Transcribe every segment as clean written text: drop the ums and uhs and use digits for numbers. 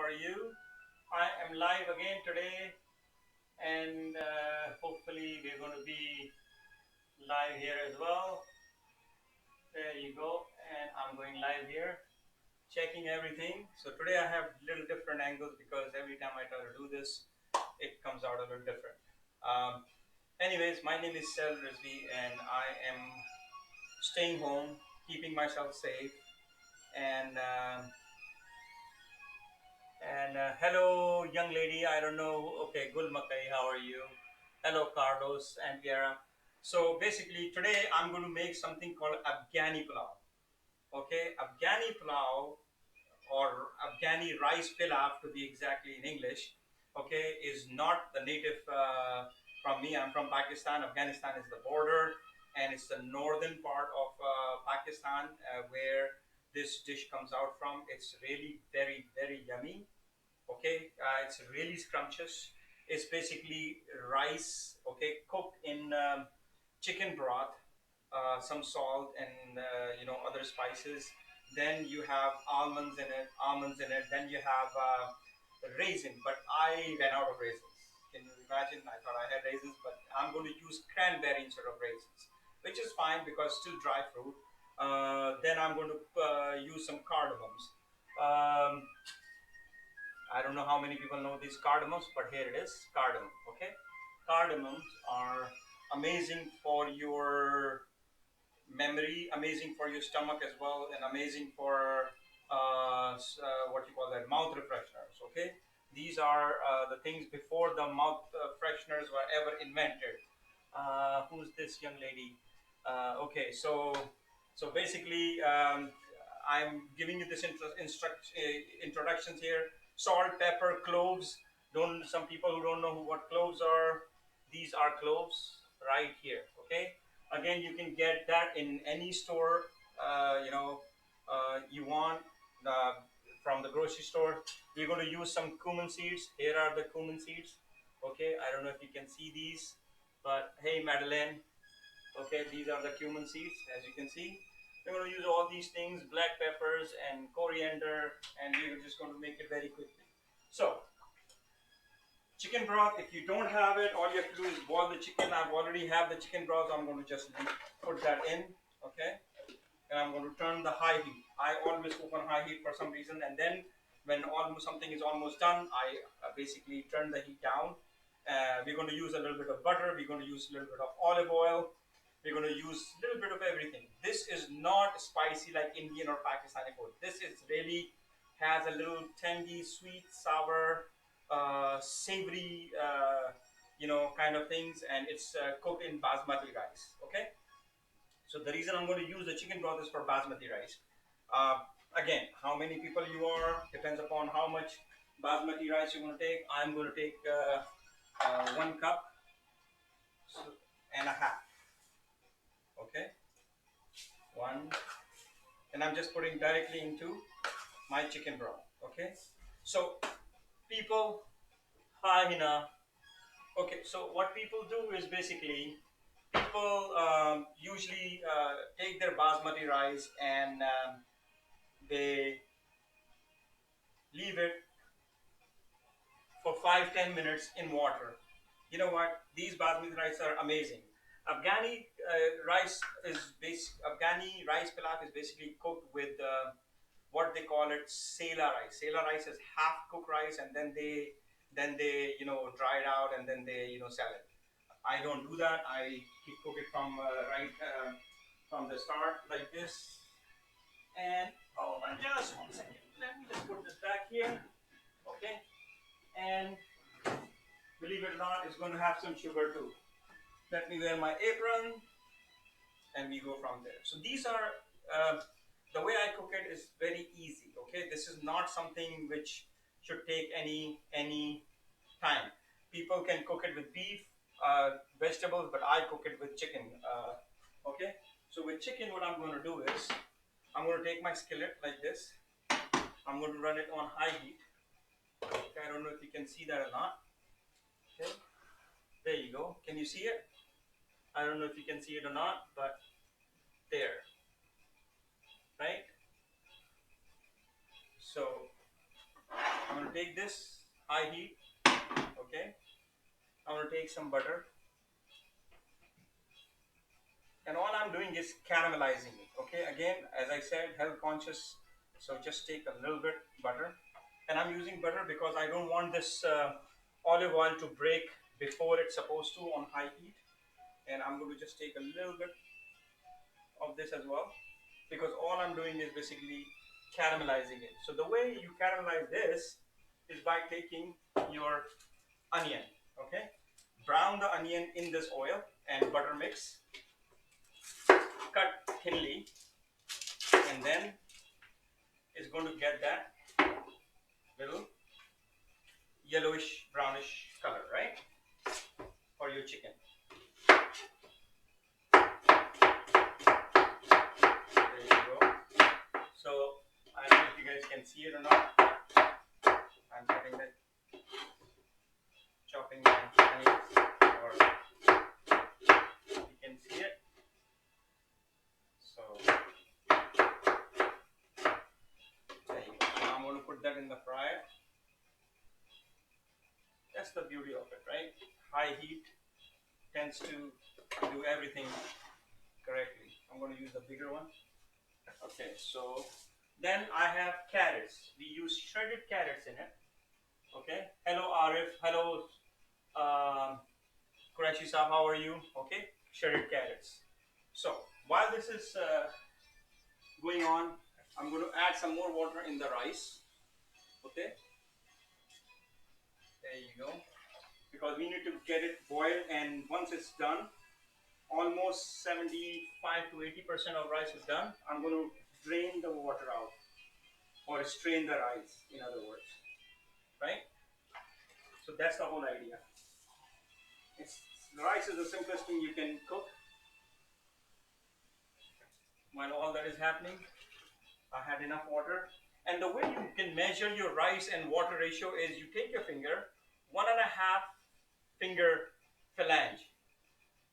are you? I am live again today, and hopefully, we're going to be live here as well. There you go, and I'm going live here, checking everything. So, today I have little different angles because every time I try to do this, it comes out a little different. Um, Anyways, my name is Sel Rizvi, and I am staying home, keeping myself safe, and hello, young lady. I don't know. Okay, Gul Makai, how are you? Hello, Carlos and Piera. So basically, today I'm going to make something called Afghani Pulao. Okay, Afghani Pulao or Afghani rice pilaf to be exactly in English. Okay, is not the native from me. I'm from Pakistan. Afghanistan is the border, and it's the northern part of Pakistan where this dish comes out from. It's really very yummy. Okay, it's really scrumptious. It's basically rice, okay, cooked in chicken broth, some salt, and other spices. Then you have almonds in it. Then you have raisin, but I ran out of raisins. Can you imagine? I thought I had raisins, but I'm going to use cranberry instead of raisins, which is fine because still dry fruit. Then I'm going to use some cardamoms. Um, I don't know how many people know these cardamoms, but here it is, cardamom. Okay, cardamoms are amazing for your memory, amazing for your stomach as well, and amazing for what you call that, mouth refresheners. Okay, these are the things before the mouth fresheners were ever invented. Who's this young lady? Okay, so basically, I'm giving you this introductions here. Salt, pepper, cloves. Don't Some people who don't know what cloves are, these are cloves right here. Okay. Again, you can get that in any store. You want uh, from the grocery store. We're going to use some cumin seeds. Here are the cumin seeds. Okay. I don't know if you can see these, but hey, Madeline. Okay, these are the cumin seeds, as you can see. We're going to use all these things, black peppers and coriander, and we're just going to make it very quickly. So, chicken broth, if you don't have it, all you have to do is boil the chicken. I've already have the chicken broth. I'm going to just put that in, okay? And I'm going to turn the high heat. I always cook on high heat for some reason, and then when almost something is almost done, I basically turn the heat down. We're going to use a little bit of butter. We're going to use a little bit of olive oil. We're going to use a little bit of everything. This is not spicy like Indian or Pakistani food. This is really has a little tangy, sweet, sour, savory, kind of things, and it's cooked in basmati rice. Okay. So the reason I'm going to use the chicken broth is for basmati rice. Uh, Again, how many people you are depends upon how much basmati rice you're going to take. I'm going to take 1 cup and a half. Okay, one, and I'm just putting directly into my chicken broth. Okay, so people, hi Hina. Okay, so what people do is basically people usually take their basmati rice and they leave it for 5-10 minutes in water. You know what? These basmati rice are amazing. Afghani rice pilaf is basically cooked with what they call it sela rice. Sela rice is half cooked rice, and then they dry it out, and then they sell it. I don't do that. I cook it from right from the start like this. And oh my, just 1 second. Let me just put this back here. Okay. And believe it or not, it's going to have some sugar too. Let me wear my apron, and we go from there. So these are the way I cook it is very easy. Okay, this is not something which should take any time. People can cook it with beef, vegetables, but I cook it with chicken. Okay, so with chicken, what I'm going to do is I'm going to take my skillet like this. I'm going to run it on high heat. Okay, I don't know if you can see that or not. Okay, there you go. Can you see it? I don't know if you can see it or not, but there, right? So I'm going to take this high heat. Okay, I'm going to take some butter, and all I'm doing is caramelizing it. Okay, again, as I said, health conscious, so just take a little bit butter, and I'm using butter because I don't want this olive oil to break before it's supposed to on high heat, and I'm going to just take a little bit of this as well, because all I'm doing is basically caramelizing it. So the way you caramelize this is by taking your onion. Okay, brown the onion in this oil and butter mix, cut thinly, and then it's going to get that little yellowish brownish color, right, for your chicken. There you go. So I don't know if you guys can see it or not. I'm cutting it, chopping my onions, or you can see it. So there you go. Now I'm going to put that in the fryer. That's the beauty of it, right? High heat tends to do everything correctly. I'm going to use the bigger one. Okay, so then I have carrots. We use shredded carrots in it. Okay. Hello Arif. Hello Qureshi Saab. How are you? Okay. Shredded carrots. So while this is going on, I'm going to add some more water in the rice. Okay. There you go. Because we need to get it boiled, and once it's done, almost 75 to 80% of rice is done. I'm going to drain the water out, or strain the rice, in other words, right? So that's the whole idea. It's, rice is the simplest thing you can cook. While all that is happening, I had enough water. And the way you can measure your rice and water ratio is you take your finger, 1.5 finger phalange.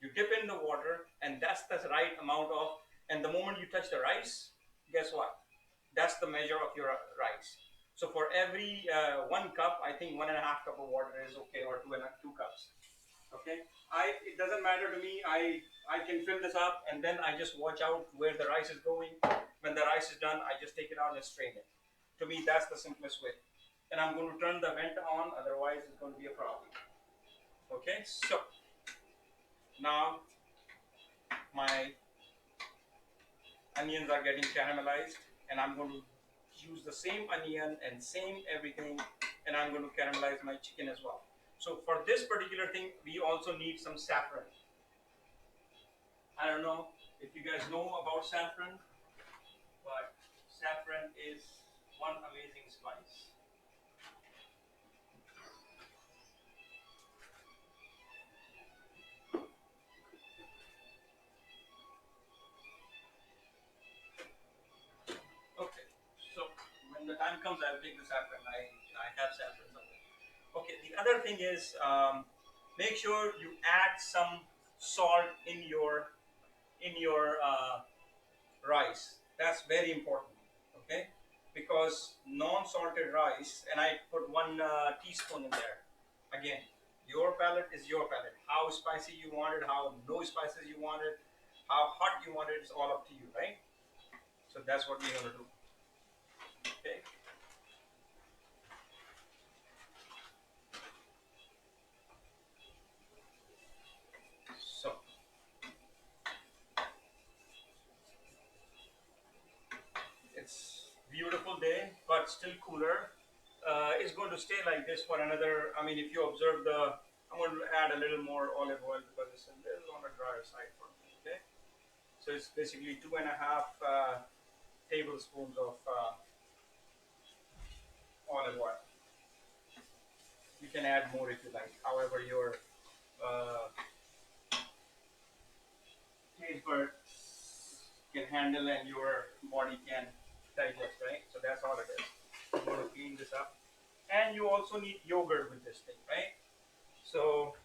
You dip in the water, and that's the right amount of, and the moment you touch the rice, guess what? That's the measure of your rice. So for every 1 cup, I think 1.5 cup of water is okay, or 2 cups. Okay, it doesn't matter to me. I can fill this up, and then I just watch out where the rice is going. When the rice is done, I just take it out and strain it. To me, that's the simplest way. And I'm going to turn the vent on, otherwise it's going to be a problem. Okay, so now my onions are getting caramelized, and I'm going to use the same onion and same everything, and I'm going to caramelize my chicken as well. So for this particular thing, we also need some saffron. I don't know if you guys know about saffron, but saffron is one amazing spice. Okay, so when the time comes, I'll take the saffron. I have saffron somewhere. Okay, the other thing is, make sure you add some salt in your rice. That's very important. Okay, because non-salted rice, and I put 1 teaspoon in there. Again, your palate is your palate. How spicy you want it, how no spices you want it, how hot you want it, it's all up to you, right? So that's what we're gonna do. Okay. So it's beautiful day, but still cooler. It's going to stay like this for another. I mean, if you observe I'm going to add a little more olive oil because it's a little on the drier side for me. Okay, so it's basically 2.5 tablespoons of olive oil. You can add more if you like. However, your uh, taste buds can handle and your body can digest, right? So that's all it is. I'm going to clean this up, and you also need yogurt with this thing, right? So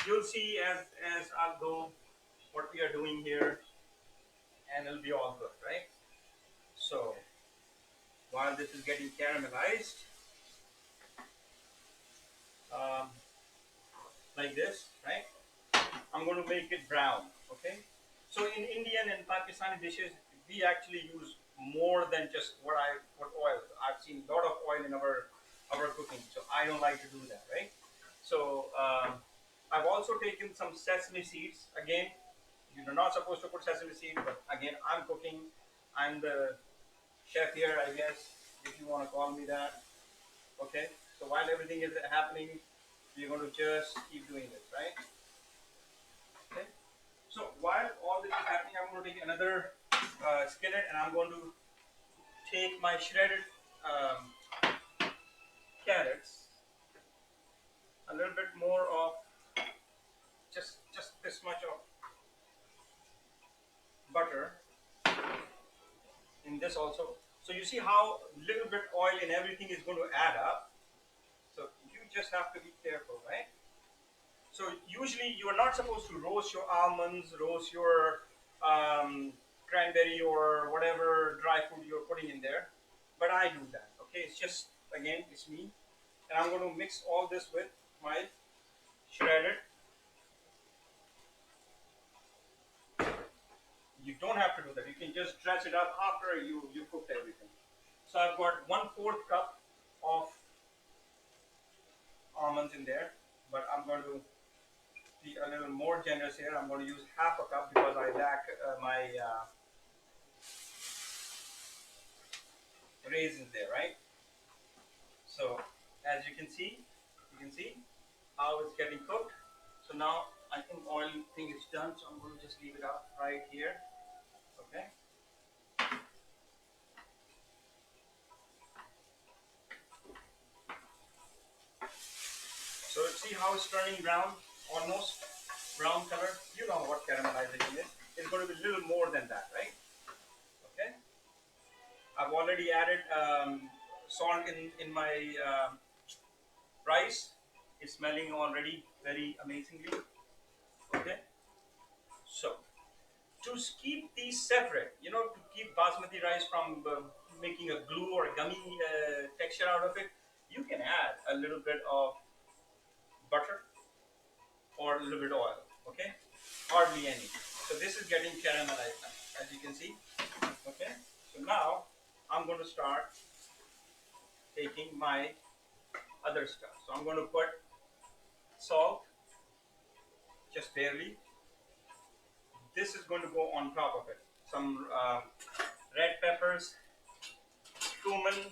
you'll see as I'll go what we are doing here, and it'll be all good, right? So while this is getting caramelized, um, like this, right? I'm going to make it brown. Okay. So in Indian and Pakistani dishes, we actually use more than just what oil. I've seen a lot of oil in our cooking, so I don't like to do that, right? So I've also taken some sesame seeds. Again, you're not supposed to put sesame seeds, but again, I'm cooking. I'm the chef here, I guess, if you want to call me that. Okay. So while everything is happening, we're going to just keep doing this, right? Okay. So while all this is happening, I'm going to take another skillet and I'm going to take my shredded um, carrots, a little bit more of just this much of butter in this also. So you see how little bit oil in everything is going to add up. So you just have to be careful, right? So usually you are not supposed to roast your almonds, roast your cranberry or whatever dry food you're putting in there, but I do that. Okay, it's just again it's me, and I'm going to mix all this with my shredded. You don't have to do that. You can just dress it up after you cooked everything. So I've got 1/4 cup of almonds in there, but I'm going to be a little more generous here. I'm going to use half a cup because I lack my raisins there, right? So as you can see how it's getting cooked. So now I think oil thing is done. So I'm going to just leave it up right here. Okay. So see how it's turning brown, almost brown color. You know what caramelization is. It's going to be a little more than that, right? Okay. I've already added salt in my rice. It's smelling already very amazingly. Okay. So to keep these separate, to keep basmati rice from making a glue or a gummy texture out of it, you can add a little bit of butter or a little bit of oil. Okay, hardly any. So this is getting caramelized now, as you can see. Okay, so now I'm going to start taking my other stuff. So I'm going to put salt, just barely. This is going to go on top of it. Some red peppers, cumin.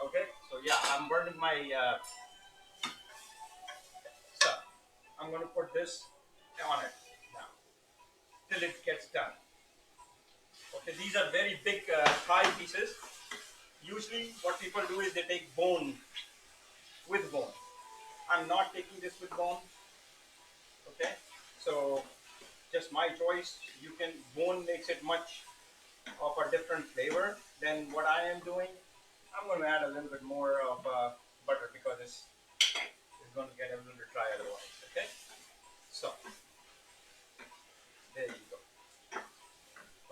Okay, so yeah, I'm burning my stuff. I'm going to put this on it now till it gets done. Okay, these are very big thigh pieces. Usually, what people do is they take bone with bone. I'm not taking this with bone. Okay, so just my choice. You can bone makes it much of a different flavor than what I am doing. I'm going to add a little bit more of butter because it's going to get a little bit dry otherwise. Okay, so there you go.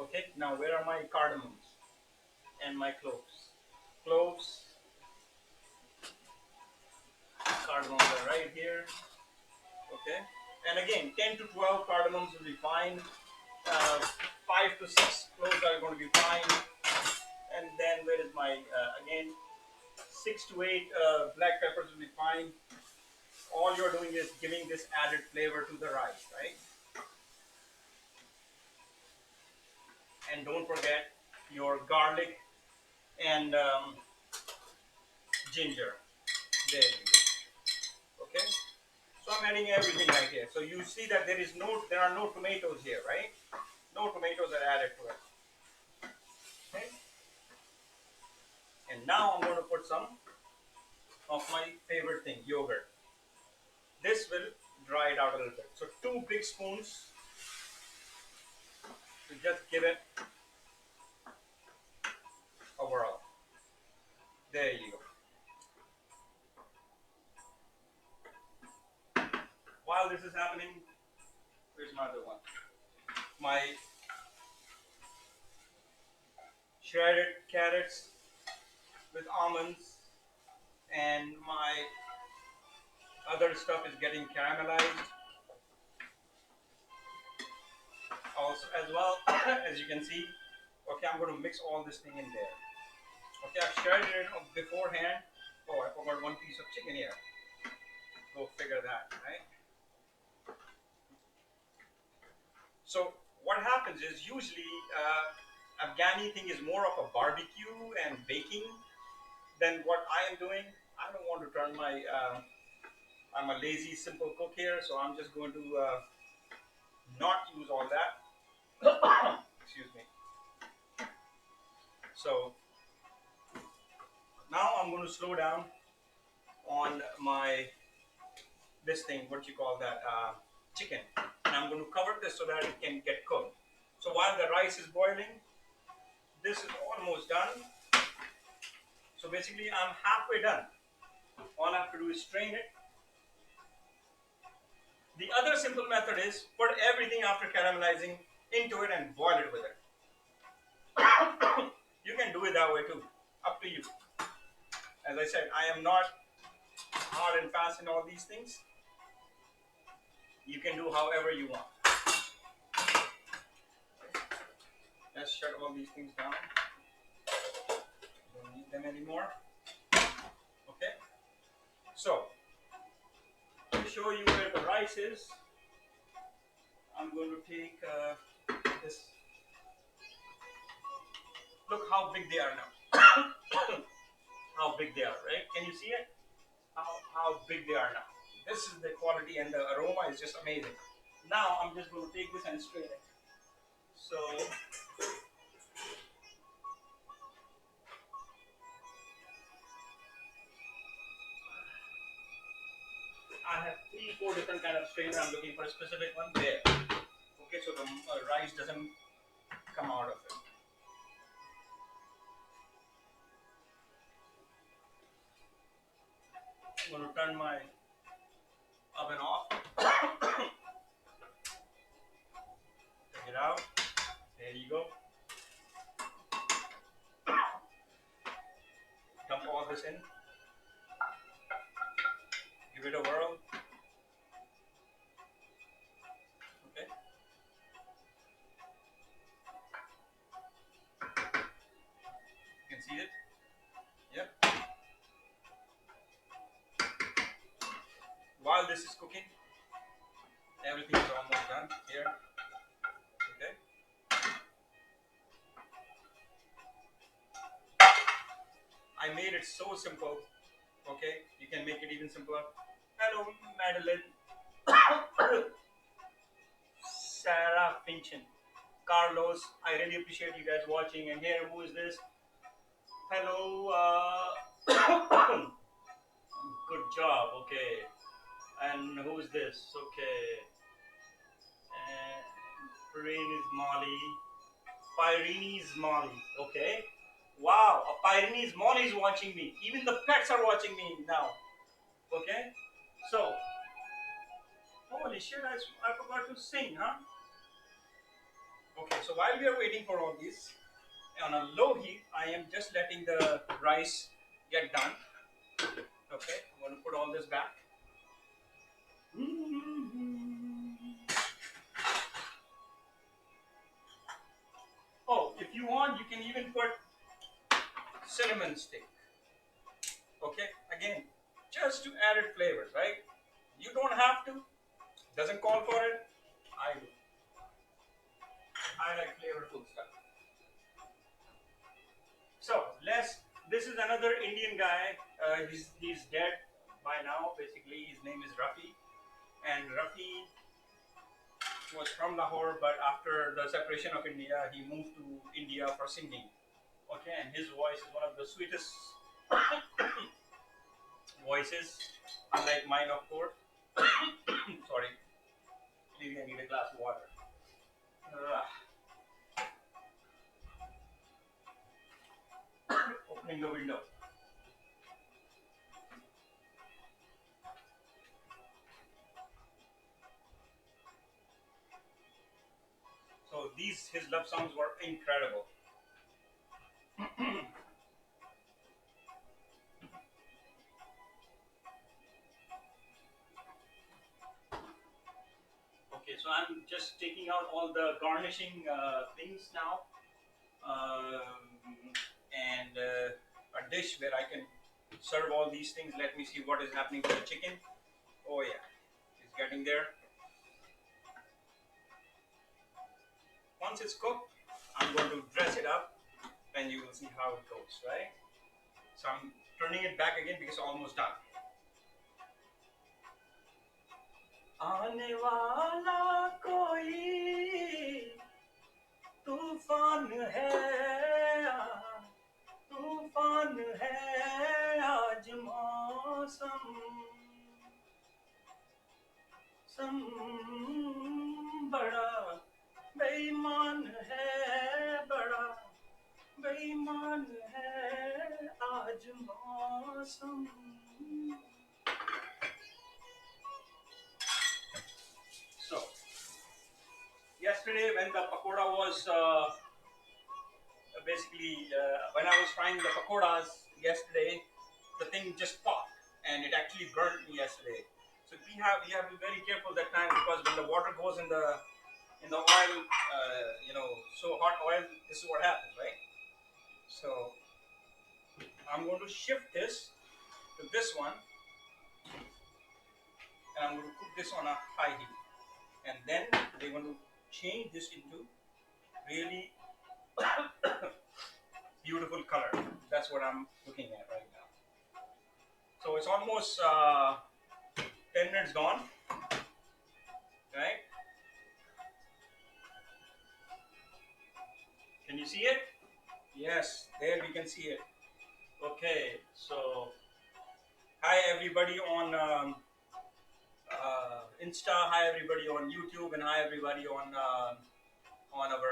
Okay, now where are my cardamoms and my cloves? Cloves, cardamoms are right here. Okay, and again, 10 to 12 cardamoms will be fine. 5 to 6 cloves are going to be fine. And then where is my again 6 to 8 black peppers will be fine. All you're doing is giving this added flavor to the rice, right? And don't forget your garlic and ginger. There you go. Okay. So I'm adding everything right here. So you see that there are no tomatoes here, right? No tomatoes are added to it. Okay. And now I'm going to put some of my favorite thing, yogurt. This will dry it out a little bit. So 2 big spoons to just give it a whirl. There you go. While this is happening, here's my other one. My shredded carrots with almonds, and my other stuff is getting caramelized also as well. As you can see. Okay, I'm going to mix all this thing in there. Okay, I've shredded it beforehand. Oh, I forgot one piece of chicken here. Go figure that, right? So what happens is usually Afghani thing is more of a barbecue and baking than what I am doing. I don't want to turn my. I'm a lazy, simple cook here, so I'm just going to not use all that. Excuse me. So now I'm going to slow down on my this thing. What you call that? Chicken. And I'm going to cover this so that it can get cooked. So while the rice is boiling, this is almost done. So basically, I'm halfway done. All I have to do is strain it. The other simple method is put everything after caramelizing into it and boil it with it. You can do it that way too. Up to you. As I said, I am not hard and fast in all these things. You can do however you want. Let's shut all these things down. Don't need them anymore. Okay. So, to show you where the rice is, I'm going to take this. Look how big they are now. How big they are, right? Can you see it? How big they are now. This is the quality, and the aroma is just amazing. Now I'm just going to take this and strain it. So I have 3, 4 different kind of strainer. I'm looking for a specific one there. Okay, so the rice doesn't come out of it. I'm going to turn my oven off. Take it out. There you go. Dump all this in. Give it a whirl. Okay. You can see it. Yep. While this is cooking, everything is almost done here. Okay. I made it so simple. Okay, you can make it even simpler. Hello, Madeline. Sarah Finchen. Carlos, I really appreciate you guys watching. And here, who is this? Hello. Good job. Okay. And who is this? Okay. And Irene is Molly. Pyrenees Molly. Okay. Wow, a Pyrenees Molly is watching me. Even the pets are watching me now. Okay. So, holy shit, I forgot to sing, huh? Okay, so while we are waiting for all this, on a low heat, I am just letting the rice get done. Okay, I'm going to put all this back. Oh, if you want, you can even put cinnamon stick. Okay, again, just to added flavors, right? You don't have to. Doesn't call for it. I do. I like flavorful stuff. So this is another Indian guy. He's dead by now. Basically, his name is Rafi, and Rafi was from Lahore, but after the separation of India, he moved to India for singing. Okay, and his voice is one of the sweetest voices, unlike mine, of course. Sorry, maybe I need a glass of water. Opening the window. So his love songs were incredible. Okay, so I'm just taking out all the garnishing things now, and a dish where I can serve all these things. Let me see what is happening to the chicken. Oh yeah, it's getting there. Once it's cooked, I'm going to dress it up, and you will see how it goes, right? So I'm turning it back again because it's almost done. आने वाला कोई तूफान है तूफान है आज मौसम सम बड़ा बेईमान है बड़ा बेईमान है आज मौसम. So yesterday when the pakoda was basically when I was frying the pakodas yesterday, the thing just popped and it actually burned me yesterday. So we have to be very careful that time because when the water goes in the oil, so hot oil, this is what happens, right? So I'm going to shift this to this one, and I'm going to cook this on a high heat, and then we're going to change this into really beautiful color. That's what I'm looking at right now. So it's almost 10 minutes gone, right? Can you see it? Yes, there we can see it. Okay, so hi everybody on Insta, hi everybody on YouTube, and hi everybody on our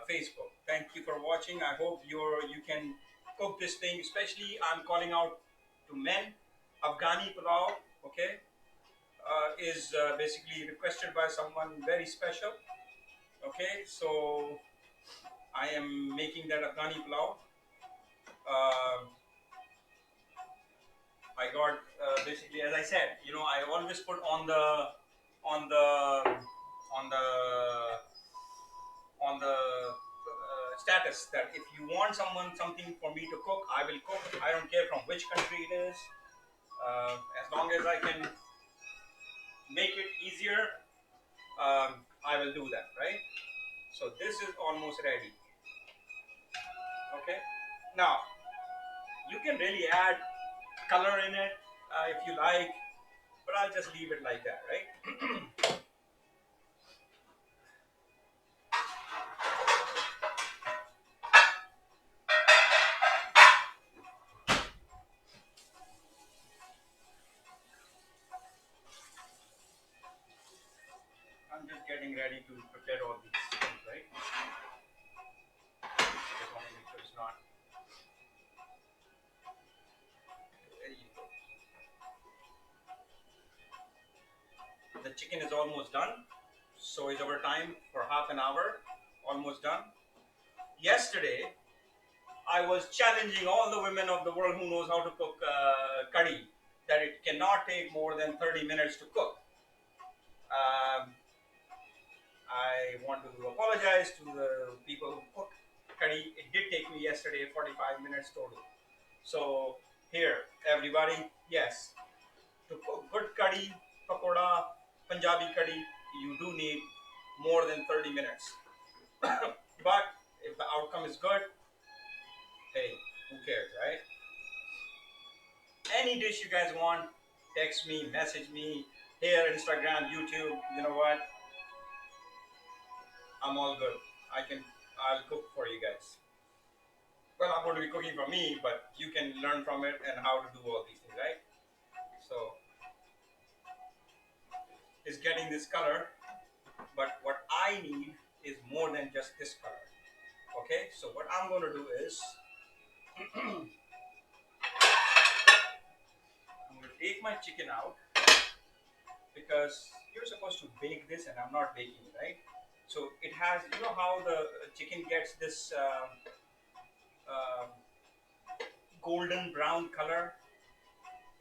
Facebook. Thank you for watching. I hope you can cook this thing. Especially, I'm calling out to men. Afghani Pulao, okay, is basically requested by someone very special. Okay, so I am making that Afghani Pulao. Uh, I got basically, as I said, I always put on the on the status that if you want something for me to cook, I will cook. I don't care from which country it is, as long as I can make it easier. I will do that, right? So this is almost ready. Okay. Now you can really add color in it if you like, but I'll just leave it like that, right? I'm just getting ready to prepare all these things, right? Just want to make sure it's not. There you go. The chicken is almost done. So is our time for half an hour. Almost done. Yesterday, I was challenging all the women of the world who knows how to cook curry that it cannot take more than 30 minutes to cook. Um, I want to apologize to the people who cook curry. It did take me yesterday 45 minutes total. So here, everybody, yes, to cook good curry, pakoda, Punjabi curry, you do need more than 30 minutes. But if the outcome is good, hey, who cares, right? Any dish you guys want, text me, message me, here, Instagram, YouTube, you know what? I'm all good. I'll cook for you guys. Well, I'm going to be cooking for me, but you can learn from it and how to do all these things, right? So, it's getting this color, but what I need is more than just this color. Okay, so what I'm going to do is I'm going to take my chicken out because you're supposed to bake this and I'm not baking it, right? So it has, how the chicken gets this golden brown color,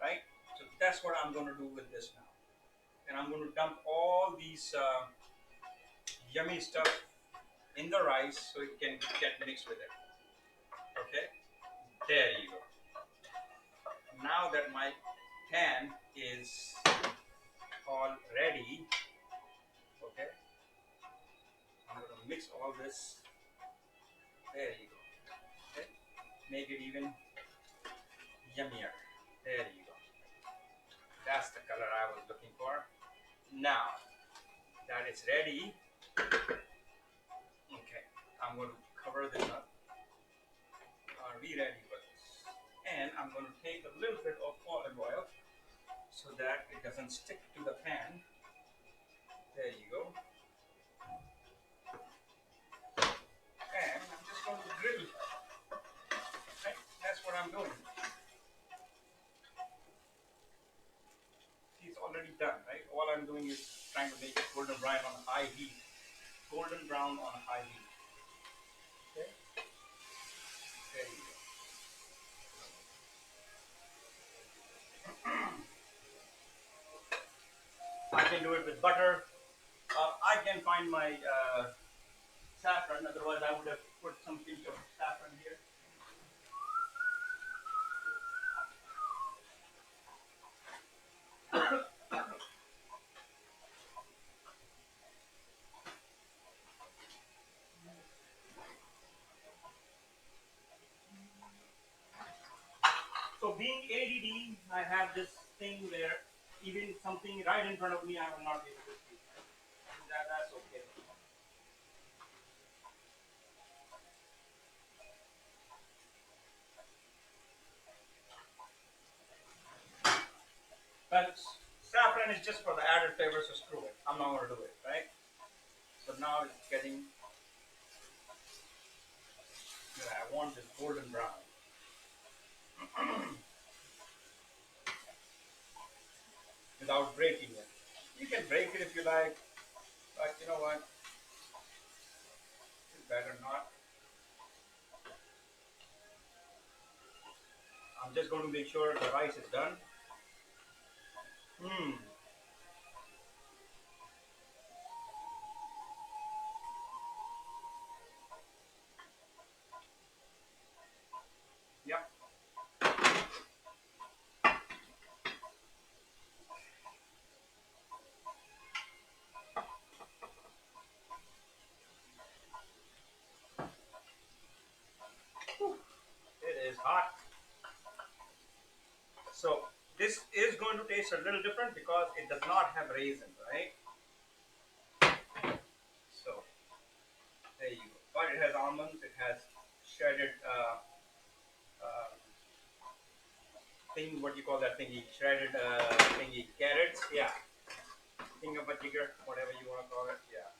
right? So that's what I'm going to do with this now. And I'm going to dump all these yummy stuff in the rice so it can get mixed with it. Okay, there you go. Now that my pan is all ready, okay, I'm going to mix all this. There you go. Okay, make it even yummier. There you go. That's the color I was looking for. Now that it's ready, okay, I'm going to cover this up. Are we ready for this? And I'm going to take a little bit of olive oil so that it doesn't stick to the pan. There you go. And I'm just going to grill. Right? That's what I'm doing. See, it's already done, right? All I'm doing is trying to make it golden brown on high heat. Golden brown on high heat. Okay? There you go. I can do it with butter. I can find my saffron, otherwise I would have put some pinch of saffron here. So being ADD, I have this thing where even something right in front of me, I will not be able to see. That's okay. But saffron is just for the added flavor, so screw it. I'm not going to do it, right? So now it's getting, I want this golden brown. Without breaking it. You can break it if you like, but you know what? It's better not. I'm just going to make sure the rice is done. Hmm. Yep. It is hot. So this is going to taste a little different because it does not have raisins, right? So there you go. But it has almonds. It has shredded uh, thing. What do you call that thingy? Shredded thingy. Carrots. Yeah. Thingamajigger, whatever you want to call it. Yeah.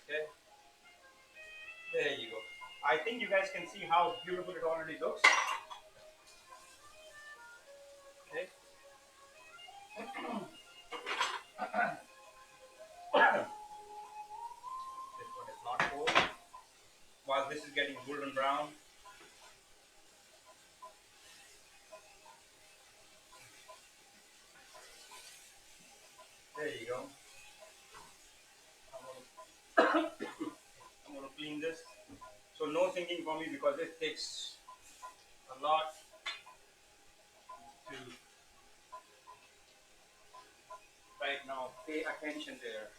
Okay. There you go. I think you guys can see how beautiful it already looks. Okay. This one is not cold. While this is getting golden brown, there you go. I'm going to clean this. So no thinking for me because it takes a lot to right now pay attention there.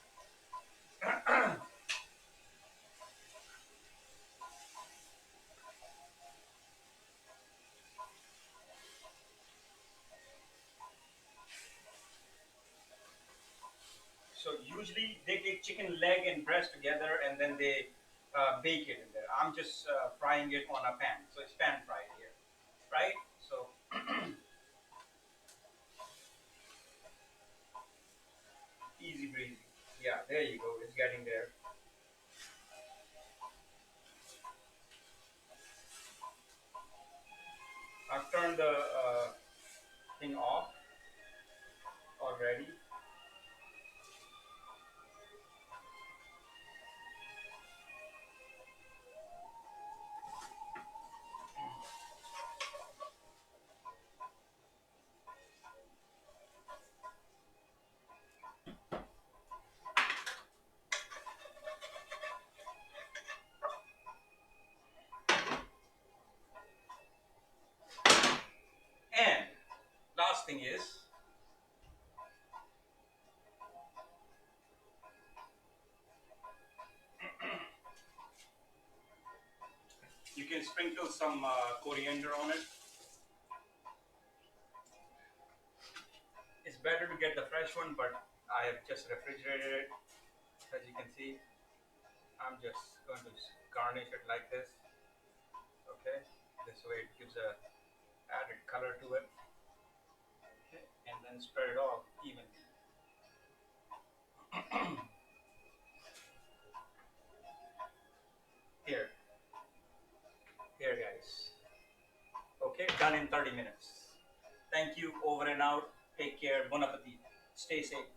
So usually they take chicken leg and breast together and then they bake it in there. I'm just frying it on a pan. So it's pan fried here, right? So easy breezy. Yeah, there you go. It's getting there. I've turned the thing off already. last thing is you can sprinkle some coriander on it. It's better to get the fresh one, but I have just refrigerated it. As you can see, I'm just going to garnish it like this. Okay, this way it gives a added color to it. Okay, and then spread it all evenly. Here, here, guys. Okay, done in 30 minutes. Thank you. Over and out. Take care. Bon appetit. Stay safe.